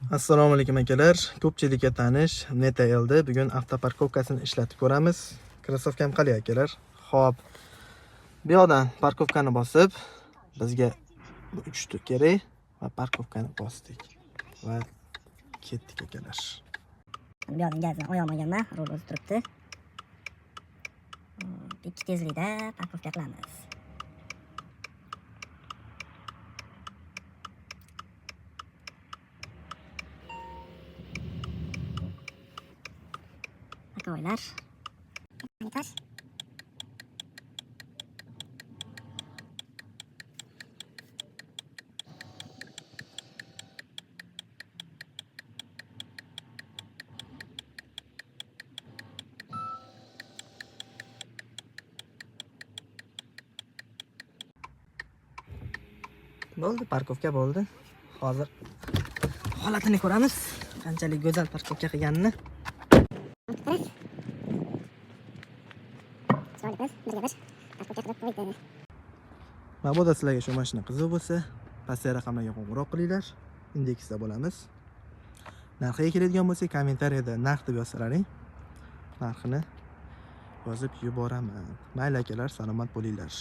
Assalomu alaykum akalar. Ko'pchilikka tanish NetaL'da bugun avtoparkovkasini ishlatib ko'ramiz. Krossovkam qalay akalar? Xo'p. Bu yoqdan parkovkani bosib, bizga 3 ta kerak va parkovkani bosdik va ketdik akalar. Bu yoqdan gazni oyolmaganman, rul o'zi turibdi. Ikki tezlikda parkovka qilamiz. Oylar. Taş. Bo'ldi, parkovka bo'ldi. Hozir holatini ko'ramiz. Qanchalik go'zal parkovka qilganini. Mabodo sizlarga shu mashina qiziq bo'lsa, pastdagi raqamlarga qo'ng'iroq qilinglar. Indeksda bo'lamiz. Narxiga keladigan bo'lsa, kommentariyada narx deb yozsalaring. Narxini yozib yuboraman. Mayli akalar, salomat bo'linglar.